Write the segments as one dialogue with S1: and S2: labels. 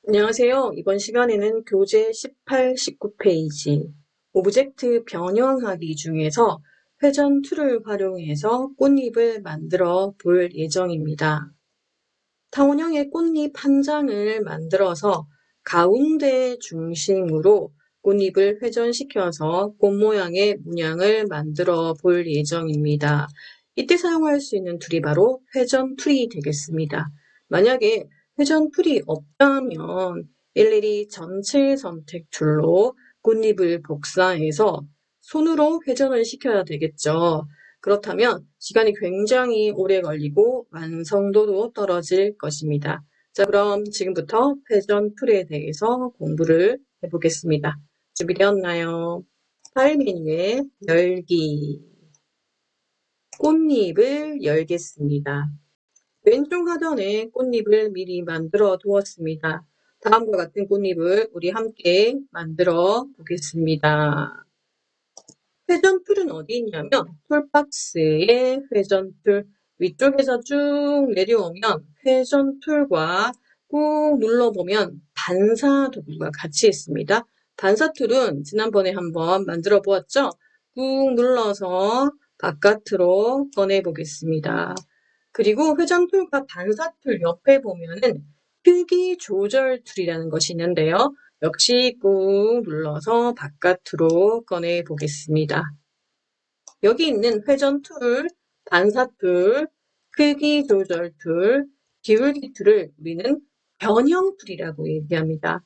S1: 안녕하세요. 이번 시간에는 교재 18, 19페이지 오브젝트 변형하기 중에서 회전 툴을 활용해서 꽃잎을 만들어 볼 예정입니다. 타원형의 꽃잎 한 장을 만들어서 가운데 중심으로 꽃잎을 회전시켜서 꽃 모양의 문양을 만들어 볼 예정입니다. 이때 사용할 수 있는 툴이 바로 회전 툴이 되겠습니다. 만약에 회전 툴이 없다면 일일이 전체 선택 툴로 꽃잎을 복사해서 손으로 회전을 시켜야 되겠죠. 그렇다면 시간이 굉장히 오래 걸리고 완성도도 떨어질 것입니다. 자, 그럼 지금부터 회전 툴에 대해서 공부를 해보겠습니다. 준비되었나요? 파일 메뉴에 열기, 꽃잎을 열겠습니다. 왼쪽 하단에 꽃잎을 미리 만들어 두었습니다. 다음과 같은 꽃잎을 우리 함께 만들어 보겠습니다. 회전 툴은 어디 있냐면 툴박스에 회전 툴 위쪽에서 쭉 내려오면 회전 툴과 꾹 눌러보면 반사 도구가 같이 있습니다. 반사 툴은 지난번에 한번 만들어 보았죠? 꾹 눌러서 바깥으로 꺼내 보겠습니다. 그리고 회전 툴과 반사 툴 옆에 보면은 크기 조절 툴이라는 것이 있는데요. 역시 꾹 눌러서 바깥으로 꺼내 보겠습니다. 여기 있는 회전 툴, 반사 툴, 크기 조절 툴, 기울기 툴을 우리는 변형 툴이라고 얘기합니다.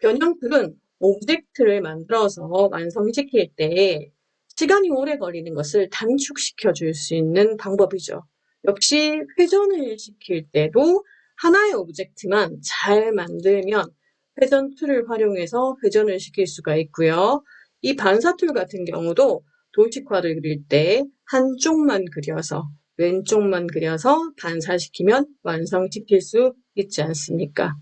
S1: 변형 툴은 오브젝트를 만들어서 완성시킬 때 시간이 오래 걸리는 것을 단축시켜 줄 수 있는 방법이죠. 역시 회전을 시킬 때도 하나의 오브젝트만 잘 만들면 회전 툴을 활용해서 회전을 시킬 수가 있고요. 이 반사 툴 같은 경우도 도식화를 그릴 때 한쪽만 그려서 왼쪽만 그려서 반사시키면 완성시킬 수 있지 않습니까?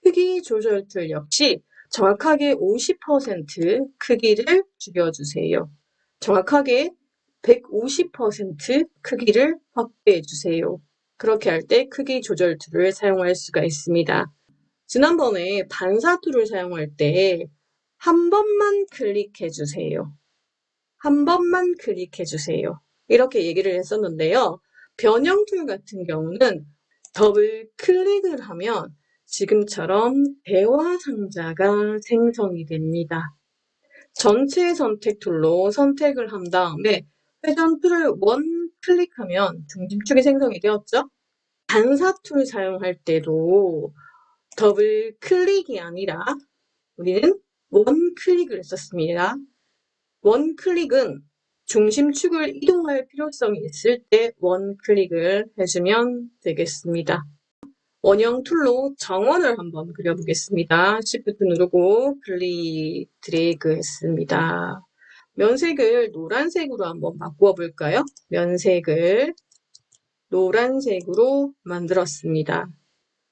S1: 크기 조절 툴 역시 정확하게 50% 크기를 줄여주세요. 정확하게 150% 크기를 확대해주세요. 그렇게 할 때 크기 조절 툴을 사용할 수가 있습니다. 지난번에 반사 툴을 사용할 때 한 번만 클릭해주세요. 한 번만 클릭해주세요. 이렇게 얘기를 했었는데요. 변형 툴 같은 경우는 더블 클릭을 하면 지금처럼 대화 상자가 생성이 됩니다. 전체 선택 툴로 선택을 한 다음에 회전 툴을 원 클릭하면 중심축이 생성이 되었죠? 반사 툴 사용할 때도 더블 클릭이 아니라 우리는 원 클릭을 했었습니다. 원 클릭은 중심축을 이동할 필요성이 있을 때 원 클릭을 해주면 되겠습니다. 원형 툴로 정원을 한번 그려보겠습니다. Shift 누르고 클릭, 드래그 했습니다. 면색을 노란색으로 한번 바꾸어 볼까요? 면색을 노란색으로 만들었습니다.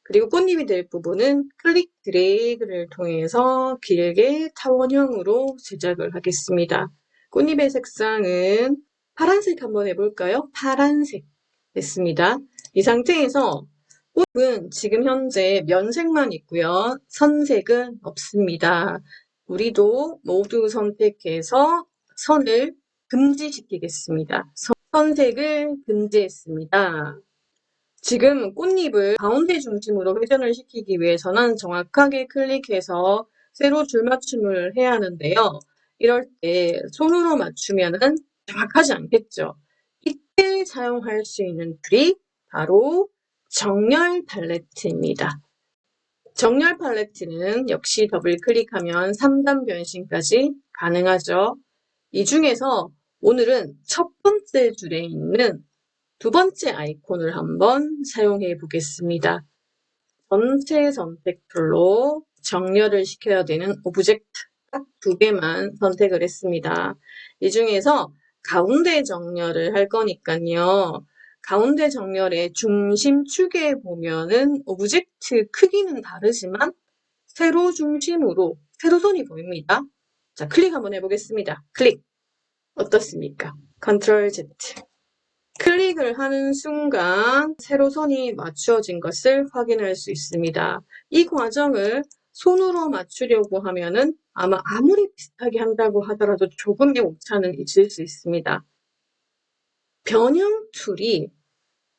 S1: 그리고 꽃잎이 될 부분은 클릭 드래그를 통해서 길게 타원형으로 제작을 하겠습니다. 꽃잎의 색상은 파란색 한번 해볼까요? 파란색 됐습니다. 이 상태에서 꽃은 지금 현재 면색만 있고요. 선색은 없습니다. 우리도 모두 선택해서 선을 금지시키겠습니다. 선색을 금지했습니다. 지금 꽃잎을 가운데 중심으로 회전을 시키기 위해서는 정확하게 클릭해서 세로 줄맞춤을 해야 하는데요. 이럴 때 손으로 맞추면은 정확하지 않겠죠. 이때 사용할 수 있는 툴이 바로 정렬 팔레트입니다. 정렬 팔레트는 역시 더블 클릭하면 3단 변신까지 가능하죠. 이 중에서 오늘은 첫 번째 줄에 있는 두 번째 아이콘을 한번 사용해 보겠습니다. 전체 선택 툴로 정렬을 시켜야 되는 오브젝트 딱 두 개만 선택을 했습니다. 이 중에서 가운데 정렬을 할 거니까요. 가운데 정렬의 중심축에 보면은 오브젝트 크기는 다르지만 세로 중심으로 세로선이 보입니다. 자, 클릭 한번 해보겠습니다. 클릭. 어떻습니까? 컨트롤 Z. 클릭을 하는 순간 세로선이 맞추어진 것을 확인할 수 있습니다. 이 과정을 손으로 맞추려고 하면은 아무리 비슷하게 한다고 하더라도 조금의 오차는 있을 수 있습니다. 변형 툴이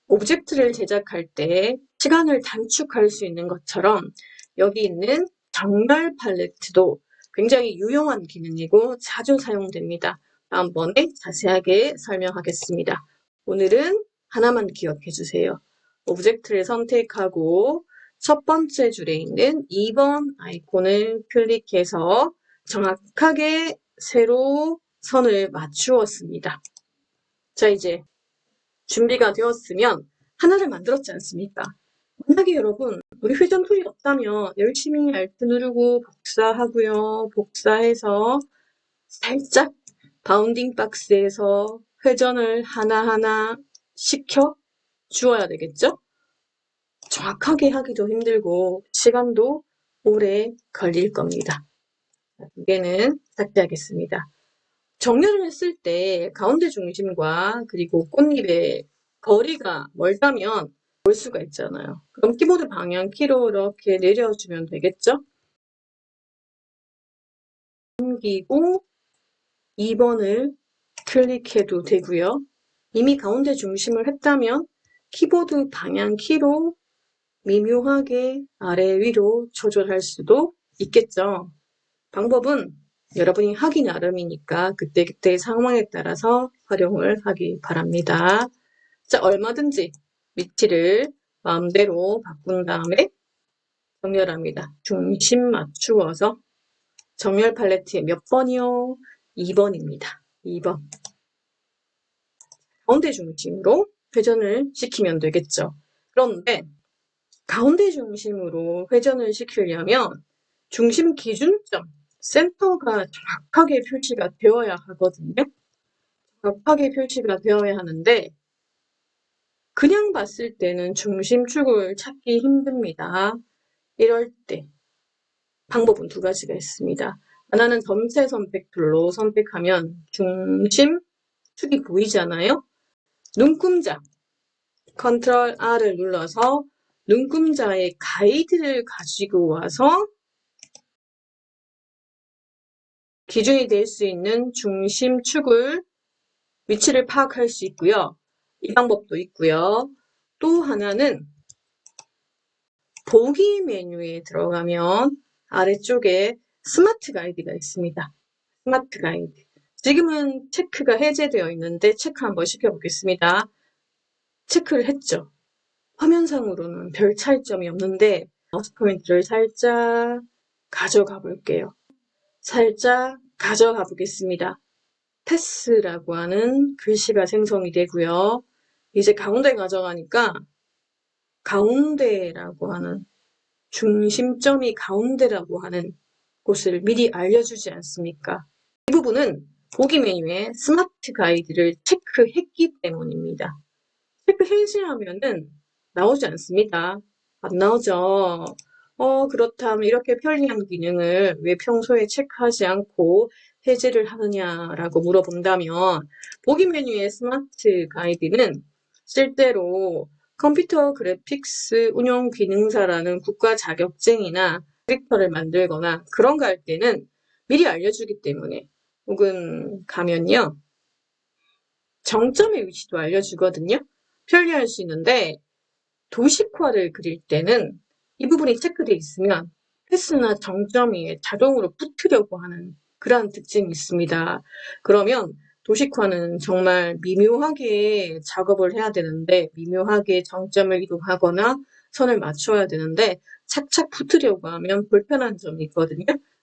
S1: 오브젝트를 제작할 때 시간을 단축할 수 있는 것처럼 여기 있는 정렬 팔레트도 굉장히 유용한 기능이고 자주 사용됩니다. 다음번에 자세하게 설명하겠습니다. 오늘은 하나만 기억해 주세요. 오브젝트를 선택하고 첫 번째 줄에 있는 2번 아이콘을 클릭해서 정확하게 세로 선을 맞추었습니다. 자, 이제 준비가 되었으면 하나를 만들었지 않습니까? 만약에 여러분 우리 회전 툴이 없다면 열심히 Alt 누르고 복사하고요. 복사해서 살짝 바운딩 박스에서 회전을 하나하나 시켜 주어야 되겠죠? 정확하게 하기도 힘들고 시간도 오래 걸릴 겁니다. 두 개는 삭제하겠습니다. 정렬을 했을 때 가운데 중심과 그리고 꽃잎의 거리가 멀다면 볼 수가 있잖아요. 그럼 키보드 방향 키로 이렇게 내려주면 되겠죠? 넘기고 2번을 클릭해도 되고요. 이미 가운데 중심을 했다면 키보드 방향 키로 미묘하게 아래 위로 조절할 수도 있겠죠. 방법은 여러분이 하기 나름이니까 그때그때 상황에 따라서 활용을 하기 바랍니다. 자, 얼마든지 위치를 마음대로 바꾼 다음에 정렬합니다. 중심 맞추어서 정렬 팔레트의 몇 번이요? 2번입니다. 2번. 가운데 중심으로 회전을 시키면 되겠죠. 그런데 가운데 중심으로 회전을 시키려면 중심 기준점, 센터가 정확하게 표시가 되어야 하거든요. 정확하게 표시가 되어야 하는데 그냥 봤을 때는 중심축을 찾기 힘듭니다. 이럴 때 방법은 두 가지가 있습니다. 하나는 전체 선택 툴로 선택하면 중심축이 보이잖아요. 눈금자, 컨트롤 R을 눌러서 눈금자의 가이드를 가지고 와서 기준이 될 수 있는 중심축을 위치를 파악할 수 있고요. 이 방법도 있고요. 또 하나는 보기 메뉴에 들어가면 아래쪽에 스마트 가이드가 있습니다. 스마트 가이드. 지금은 체크가 해제되어 있는데 체크 한번 시켜보겠습니다. 체크를 했죠. 화면상으로는 별 차이점이 없는데 마우스 포인트를 살짝 가져가 볼게요. 살짝 가져가 보겠습니다. 패스라고 하는 글씨가 생성이 되고요. 이제 가운데 가져가니까 가운데라고 하는 중심점이 가운데라고 하는 곳을 미리 알려주지 않습니까? 이 부분은 보기 메뉴에 스마트 가이드를 체크했기 때문입니다. 체크 해제하면은 나오지 않습니다. 안 나오죠. 그렇다면 이렇게 편리한 기능을 왜 평소에 체크하지 않고 해제를 하느냐라고 물어본다면 보기 메뉴의 스마트 가이드는 실제로 컴퓨터 그래픽스 운영 기능사라는 국가 자격증이나 캐릭터를 만들거나 그런 거 할 때는 미리 알려주기 때문에 혹은 가면요. 정점의 위치도 알려주거든요. 편리할 수 있는데 도식화를 그릴 때는 이 부분이 체크되어 있으면 패스나 정점 위에 자동으로 붙으려고 하는 그러한 특징이 있습니다. 그러면 도식화는 정말 미묘하게 작업을 해야 되는데 미묘하게 정점을 이동하거나 선을 맞춰야 되는데 착착 붙으려고 하면 불편한 점이 있거든요.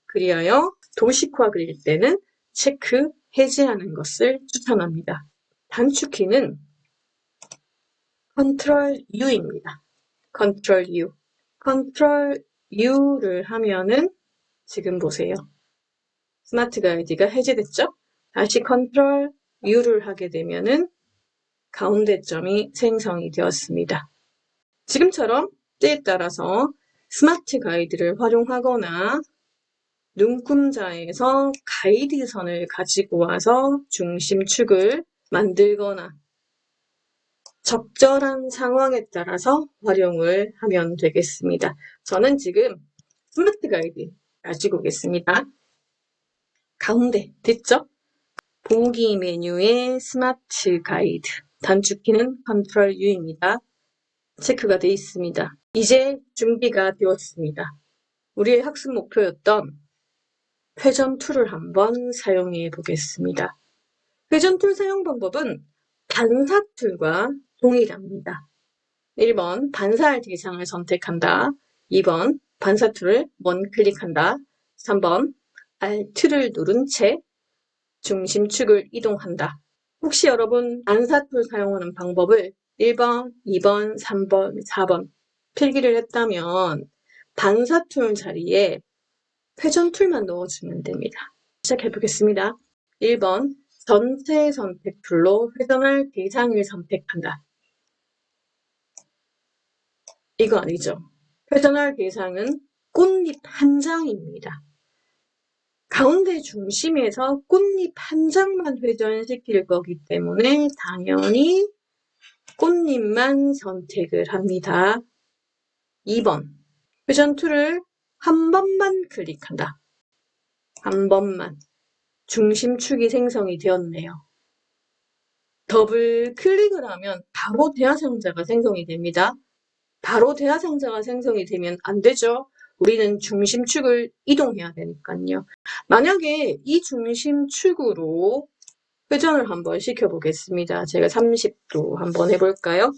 S1: 그리하여 도식화 그릴 때는 체크 해제하는 것을 추천합니다. 단축키는 컨트롤 U입니다. 컨트롤 U. 컨트롤 U를 하면은 지금 보세요. 스마트 가이드가 해제됐죠? 다시 컨트롤 U를 하게 되면은 가운데 점이 생성이 되었습니다. 지금처럼 때에 따라서 스마트 가이드를 활용하거나 눈금자에서 가이드선을 가지고 와서 중심축을 만들거나 적절한 상황에 따라서 활용을 하면 되겠습니다. 저는 지금 스마트 가이드 가지고 오겠습니다. 가운데 됐죠? 보기 메뉴의 스마트 가이드. 단축키는 컨트롤 U입니다. 체크가 되어 있습니다. 이제 준비가 되었습니다. 우리의 학습 목표였던 회전 툴을 한번 사용해 보겠습니다. 회전 툴 사용 방법은 반사 툴과 동일합니다. 1번 반사할 대상을 선택한다. 2번 반사 툴을 원클릭한다. 3번 Alt를 누른 채 중심축을 이동한다. 혹시 여러분 반사 툴 사용하는 방법을 1번, 2번, 3번, 4번 필기를 했다면 반사 툴 자리에 회전 툴만 넣어주면 됩니다. 시작해 보겠습니다. 1번 전체 선택 툴로 회전할 대상을 선택한다. 이거 아니죠. 회전할 대상은 꽃잎 한 장입니다. 가운데 중심에서 꽃잎 한 장만 회전시킬 거기 때문에 당연히 꽃잎만 선택을 합니다. 2번 회전 툴을 한 번만 클릭한다. 한 번만. 중심축이 생성이 되었네요. 더블 클릭을 하면 바로 대하상자가 생성이 됩니다. 바로 대하상자가 생성이 되면 안 되죠. 우리는 중심축을 이동해야 되니까요. 만약에 이 중심축으로 회전을 한번 시켜보겠습니다. 제가 30도 한번 해볼까요?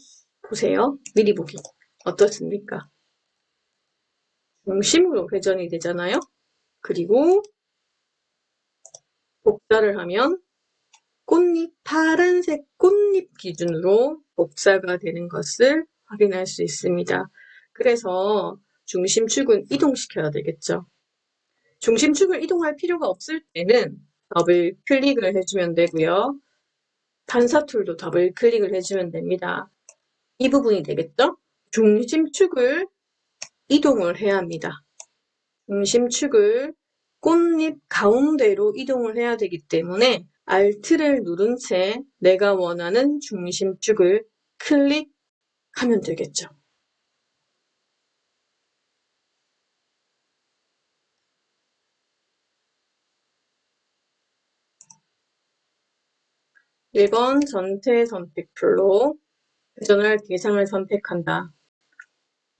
S1: 보세요. 미리 보기. 어떻습니까? 중심으로 회전이 되잖아요. 그리고 복사를 하면 꽃잎, 파란색 꽃잎 기준으로 복사가 되는 것을 확인할 수 있습니다. 그래서 중심축은 이동시켜야 되겠죠. 중심축을 이동할 필요가 없을 때는 더블 클릭을 해주면 되고요. 반사 툴도 더블 클릭을 해주면 됩니다. 이 부분이 되겠죠? 중심축을 이동을 해야 합니다. 중심축을 꽃잎 가운데로 이동을 해야 되기 때문에 Alt를 누른 채 내가 원하는 중심축을 클릭하면 되겠죠. (1번) 전체 선택 툴로 회전할 대상을 선택한다.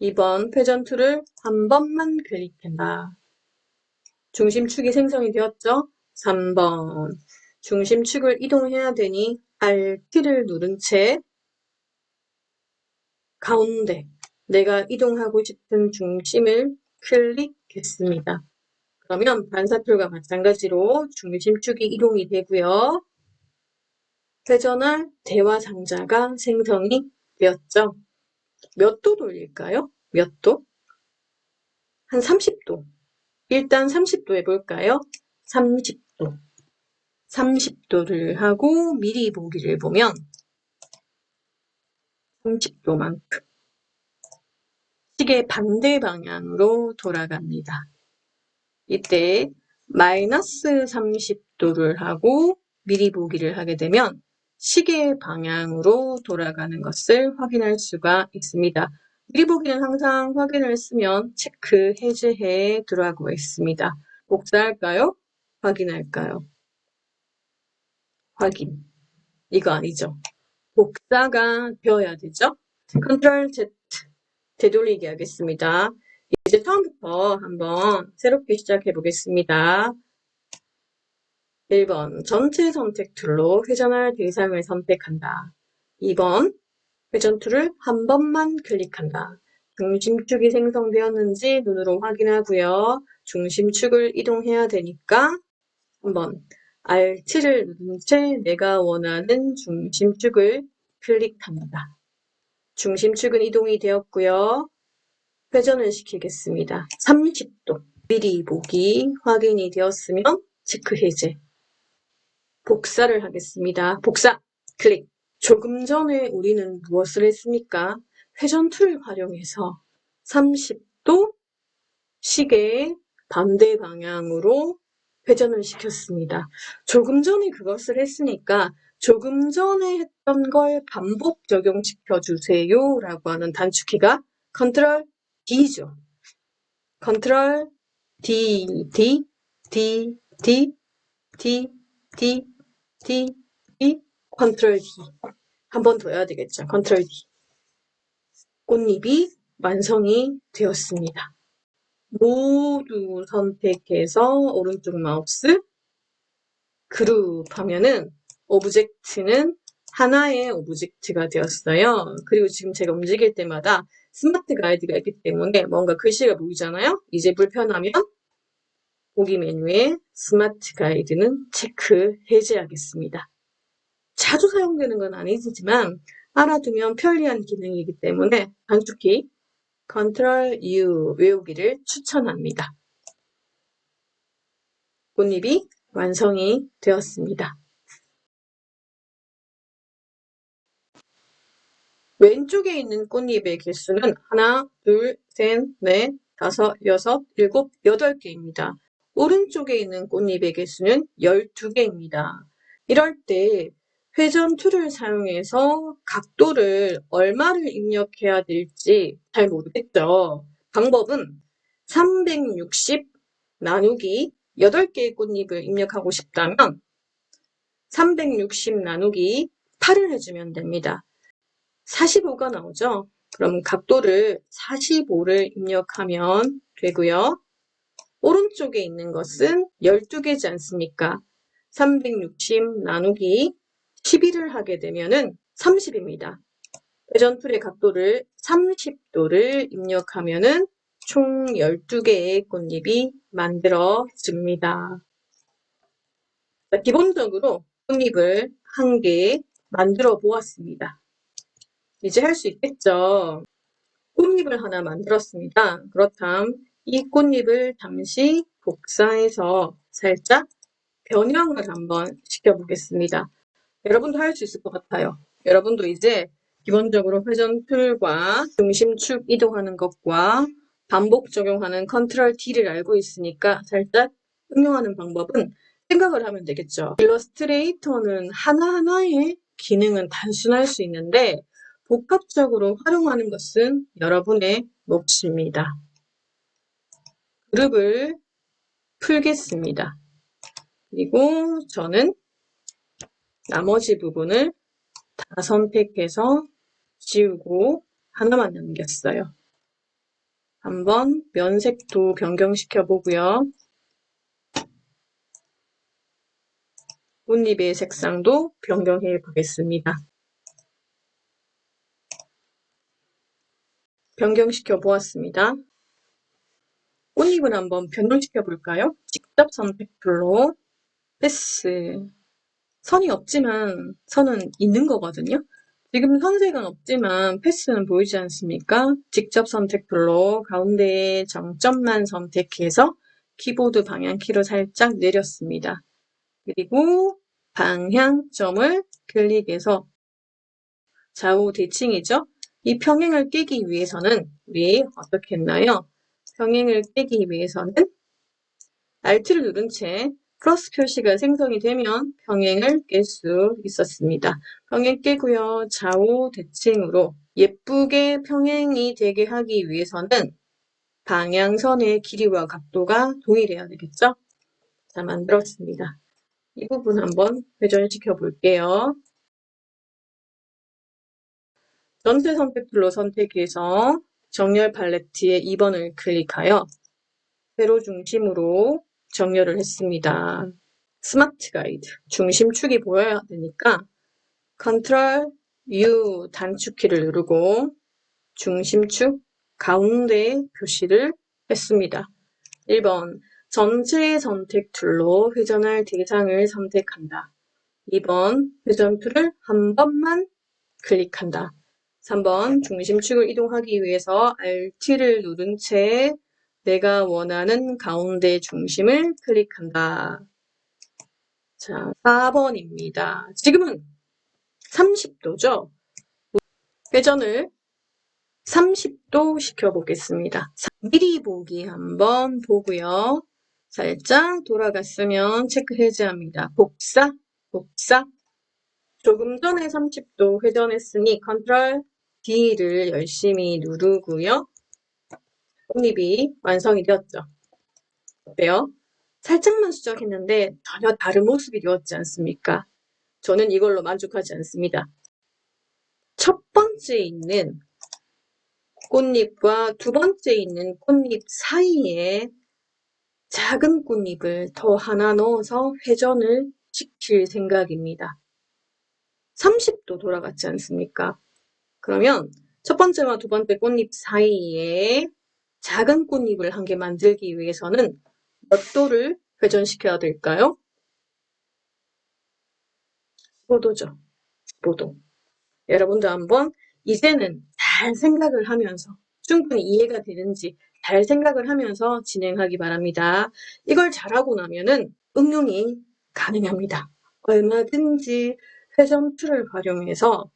S1: 2번 회전 툴을 한 번만 클릭한다. 중심축이 생성이 되었죠? 3번 중심축을 이동해야 되니 Alt를 누른 채 가운데 내가 이동하고 싶은 중심을 클릭했습니다. 그러면 반사 툴과 마찬가지로 중심축이 이동이 되고요. 회전할 대화상자가 생성이 되었죠. 몇 도 돌릴까요? 몇 도? 한 30도. 일단 30도 해볼까요? 30도. 30도를 하고 미리 보기를 보면 30도만큼 시계 반대 방향으로 돌아갑니다. 이때 마이너스 30도를 하고 미리 보기를 하게 되면 시계 방향으로 돌아가는 것을 확인할 수가 있습니다. 미리 보기는 항상 확인을 했으면 체크, 해제해 들어가고 있습니다. 복사할까요? 확인할까요? 확인. 이거 아니죠. 복사가 되어야 되죠. 컨트롤 Z 되돌리기 하겠습니다. 이제 처음부터 한번 새롭게 시작해 보겠습니다. 1번 전체 선택 툴로 회전할 대상을 선택한다. 2번 회전 툴을 한 번만 클릭한다. 중심축이 생성되었는지 눈으로 확인하고요. 중심축을 이동해야 되니까 한번 Alt를 누른 채 내가 원하는 중심축을 클릭합니다. 중심축은 이동이 되었고요. 회전을 시키겠습니다. 30도. 미리 보기 확인이 되었으면 체크 해제. 복사를 하겠습니다. 복사 클릭. 조금 전에 우리는 무엇을 했습니까? 회전 툴 활용해서 30도 시계의 반대 방향으로 회전을 시켰습니다. 조금 전에 그것을 했으니까 조금 전에 했던 걸 반복 적용시켜 주세요 라고 하는 단축키가 컨트롤 D죠. 컨트롤 D, D, D, D, D, D, D, D, 컨트롤 D. 한 번 더 해야 되겠죠. 컨트롤 D. 꽃잎이 완성이 되었습니다. 모두 선택해서 오른쪽 마우스 그룹 하면은 오브젝트는 하나의 오브젝트가 되었어요. 그리고 지금 제가 움직일 때마다 스마트 가이드가 있기 때문에 뭔가 글씨가 보이잖아요. 이제 불편하면 보기 메뉴에 스마트 가이드는 체크 해제하겠습니다. 자주 사용되는 건 아니지만 알아두면 편리한 기능이기 때문에 단축키 컨트롤 U 외우기를 추천합니다. 꽃잎이 완성이 되었습니다. 왼쪽에 있는 꽃잎의 개수는 하나, 둘, 셋, 넷, 다섯, 여섯, 일곱, 8개입니다. 오른쪽에 있는 꽃잎의 개수는 12개입니다. 이럴 때 회전 툴을 사용해서 각도를 얼마를 입력해야 될지 잘 모르겠죠. 방법은 360 나누기 8개의 꽃잎을 입력하고 싶다면 360 나누기 8을 해주면 됩니다. 45가 나오죠. 그럼 각도를 45를 입력하면 되고요. 오른쪽에 있는 것은 12개지 않습니까? 360 나누기 12를 하게 되면은 30입니다. 회전 툴의 각도를 30도를 입력하면은 총 12개의 꽃잎이 만들어집니다. 기본적으로 꽃잎을 한 개 만들어 보았습니다. 이제 할 수 있겠죠. 꽃잎을 하나 만들었습니다. 그렇다면 이 꽃잎을 잠시 복사해서 살짝 변형을 한번 시켜보겠습니다. 여러분도 할 수 있을 것 같아요. 여러분도 이제 기본적으로 회전 툴과 중심축 이동하는 것과 반복 적용하는 컨트롤 D를 알고 있으니까 살짝 응용하는 방법은 생각을 하면 되겠죠. 일러스트레이터는 하나하나의 기능은 단순할 수 있는데 복합적으로 활용하는 것은 여러분의 몫입니다. 그룹을 풀겠습니다. 그리고 저는 나머지 부분을 다 선택해서 지우고 하나만 남겼어요. 한번 면색도 변경시켜 보고요. 꽃잎의 색상도 변경해 보겠습니다. 변경시켜 보았습니다. 꽃잎을 한번 변경시켜 볼까요? 직접 선택툴로 패스. 선이 없지만 선은 있는 거거든요. 지금 선색은 없지만 패스는 보이지 않습니까? 직접 선택툴로 가운데에 정점만 선택해서 키보드 방향키로 살짝 내렸습니다. 그리고 방향점을 클릭해서 좌우 대칭이죠. 이 평행을 깨기 위해서는 우리 어떻게 했나요? 평행을 깨기 위해서는 Alt를 누른 채 플러스 표시가 생성이 되면 평행을 깰 수 있었습니다. 평행 깨고요. 좌우 대칭으로 예쁘게 평행이 되게 하기 위해서는 방향선의 길이와 각도가 동일해야 되겠죠? 자, 만들었습니다. 이 부분 한번 회전시켜 볼게요. 전체 선택툴로 선택해서 정렬 팔레트의 2번을 클릭하여 세로 중심으로 정렬을 했습니다. 스마트 가이드, 중심축이 보여야 되니까 컨트롤 U 단축키를 누르고 중심축 가운데 표시를 했습니다. 1번 전체 선택 툴로 회전할 대상을 선택한다. 2번 회전 툴을 한 번만 클릭한다. 3번 중심축을 이동하기 위해서 Alt를 누른 채 내가 원하는 가운데 중심을 클릭한다. 자, 4번입니다. 지금은 30도죠? 회전을 30도 시켜보겠습니다. 미리 보기 한번 보고요. 살짝 돌아갔으면 체크 해제합니다. 복사, 복사, 조금 전에 30도 회전했으니 컨트롤 D를 열심히 누르고요. 꽃잎이 완성이 되었죠. 어때요? 살짝만 수정했는데 전혀 다른 모습이 되었지 않습니까? 저는 이걸로 만족하지 않습니다. 첫 번째 있는 꽃잎과 두 번째 있는 꽃잎 사이에 작은 꽃잎을 더 하나 넣어서 회전을 시킬 생각입니다. 30도 돌아갔지 않습니까? 그러면 첫 번째와 두 번째 꽃잎 사이에 작은 꽃잎을 한 개 만들기 위해서는 몇 도를 회전시켜야 될까요? 15도죠. 15도. 여러분도 한번 이제는 잘 생각을 하면서 충분히 이해가 되는지 잘 생각을 하면서 진행하기 바랍니다. 이걸 잘하고 나면은 응용이 가능합니다. 얼마든지 회전 툴을 활용해서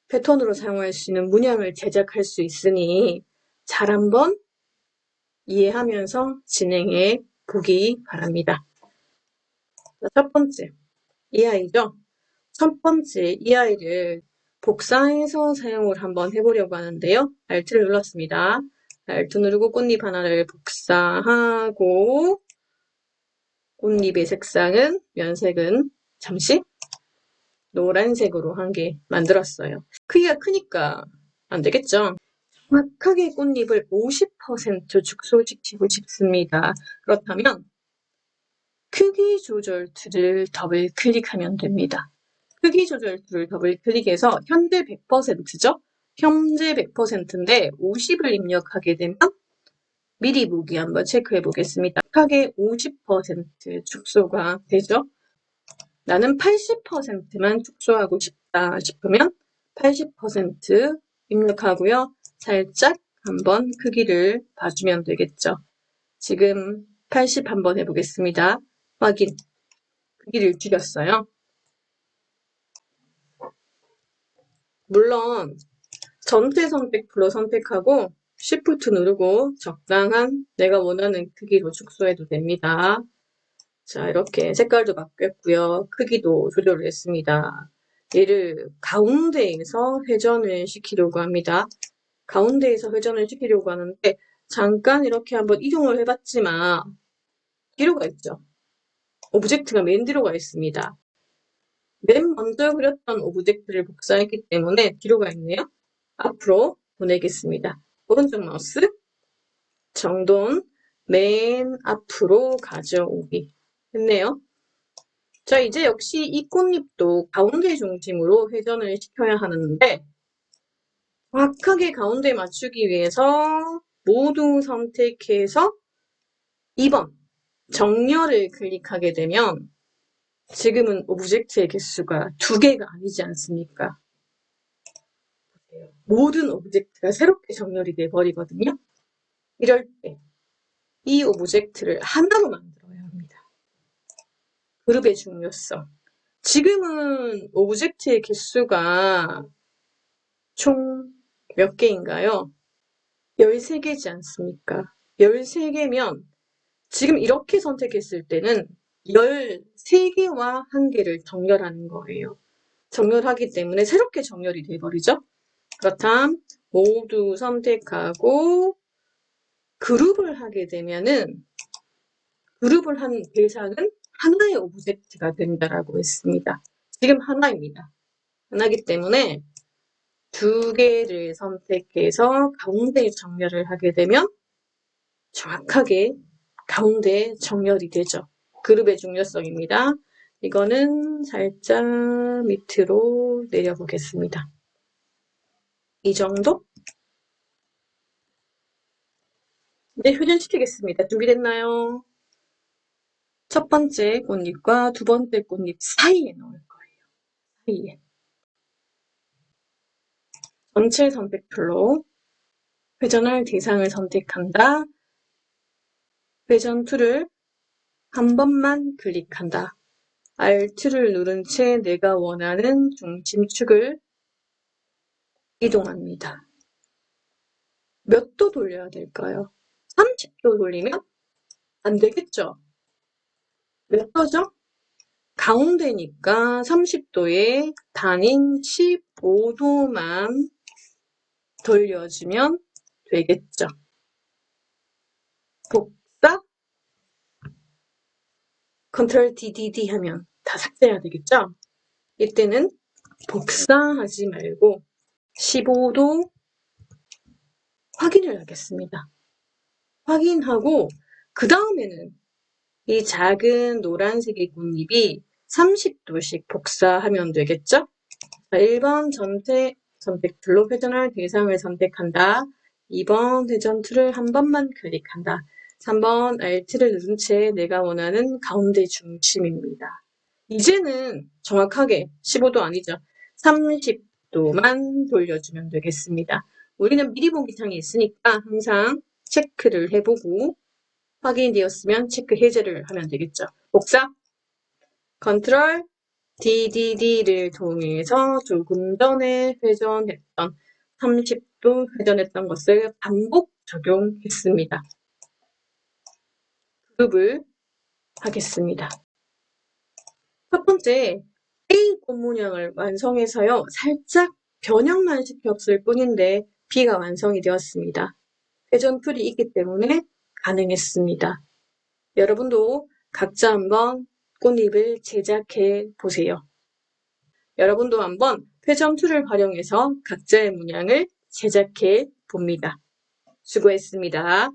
S1: 패턴으로 사용할 수 있는 문양을 제작할 수 있으니 잘 한번 이해하면서 진행해 보기 바랍니다. 첫 번째, 이 아이죠? 첫 번째, 이 아이를 복사해서 사용을 한번 해보려고 하는데요. Alt를 눌렀습니다. Alt 누르고 꽃잎 하나를 복사하고 꽃잎의 색상은 면색은 잠시 노란색으로 한 개 만들었어요. 크기가 크니까 안 되겠죠? 정확하게 꽃잎을 50% 축소시키고 싶습니다. 그렇다면 크기 조절 툴을 더블 클릭하면 됩니다. 크기 조절 툴을 더블 클릭해서 현재 100%죠? 현재 100%인데 50을 입력하게 되면 미리 보기 한번 체크해 보겠습니다. 정확하게 50% 축소가 되죠? 나는 80%만 축소하고 싶다 싶으면 80% 입력하고요. 살짝 한번 크기를 봐주면 되겠죠. 지금 80 한번 해보겠습니다. 확인. 크기를 줄였어요. 물론 전체 선택풀로 선택하고 Shift 누르고 적당한 내가 원하는 크기로 축소해도 됩니다. 자, 이렇게 색깔도 바뀌었고요. 크기도 조절을 했습니다. 얘를 가운데에서 회전을 시키려고 합니다. 가운데에서 회전을 시키려고 하는데 잠깐 이렇게 한번 이동을 해봤지만 뒤로 가 있죠. 오브젝트가 맨 뒤로 가 있습니다. 맨 먼저 그렸던 오브젝트를 복사했기 때문에 뒤로 가 있네요. 앞으로 보내겠습니다. 오른쪽 마우스 정돈 맨 앞으로 가져오기 했네요. 자, 이제 역시 이 꽃잎도 가운데 중심으로 회전을 시켜야 하는데 정확하게 가운데 맞추기 위해서 모두 선택해서 2번 정렬을 클릭하게 되면 지금은 오브젝트의 개수가 2개가 아니지 않습니까? 모든 오브젝트가 새롭게 정렬이 돼 버리거든요. 이럴 때 이 오브젝트를 하나로 만들어야 합니다. 그룹의 중요성. 지금은 오브젝트의 개수가 총 몇 개인가요? 13개지 않습니까? 13개면 지금 이렇게 선택했을 때는 13개와 1개를 정렬하는 거예요. 정렬하기 때문에 새롭게 정렬이 돼버리죠. 그렇다면 모두 선택하고 그룹을 하게 되면은 그룹을 한 대상은 하나의 오브젝트가 된다라고 했습니다. 지금 하나입니다. 하나이기 때문에 2개를 선택해서 가운데 정렬을 하게 되면 정확하게 가운데 정렬이 되죠. 그룹의 중요성입니다. 이거는 살짝 밑으로 내려보겠습니다. 이 정도? 이제 회전시키겠습니다. 준비됐나요? 첫 번째 꽃잎과 두 번째 꽃잎 사이에 넣을 거예요. 사이에. 전체 선택툴로 회전할 대상을 선택한다. 회전 툴을 한 번만 클릭한다. Alt를 누른 채 내가 원하는 중심축을 이동합니다. 몇 도 돌려야 될까요? 30도 돌리면 안 되겠죠? 몇 도죠? 가운데니까 30도에 단인 15도만 돌려주면 되겠죠. 복사, 컨트롤 DDD 하면 다 삭제해야 되겠죠? 이때는 복사하지 말고 15도 확인을 하겠습니다. 확인하고 그 다음에는 이 작은 노란색의 꽃잎이 30도씩 복사하면 되겠죠? 자, 1번 선택 툴로 회전할 대상을 선택한다. 2번 회전 툴을 한 번만 클릭한다. 3번 Alt를 누른 채 내가 원하는 가운데 중심입니다. 이제는 정확하게 15도 아니죠. 30도만 돌려주면 되겠습니다. 우리는 미리 보기 창이 있으니까 항상 체크를 해보고 확인되었으면 체크 해제를 하면 되겠죠. 복사, 컨트롤, DDD를 통해서 조금 전에 회전했던 30도 회전했던 것을 반복 적용했습니다. 그룹을 하겠습니다. 첫 번째, A 꽃 모양을 완성해서요. 살짝 변형만 시켰을 뿐인데 B가 완성이 되었습니다. 회전 툴이 있기 때문에 가능했습니다. 여러분도 각자 한번 꽃잎을 제작해 보세요. 여러분도 한번 회전 툴을 활용해서 각자의 문양을 제작해 봅니다. 수고했습니다.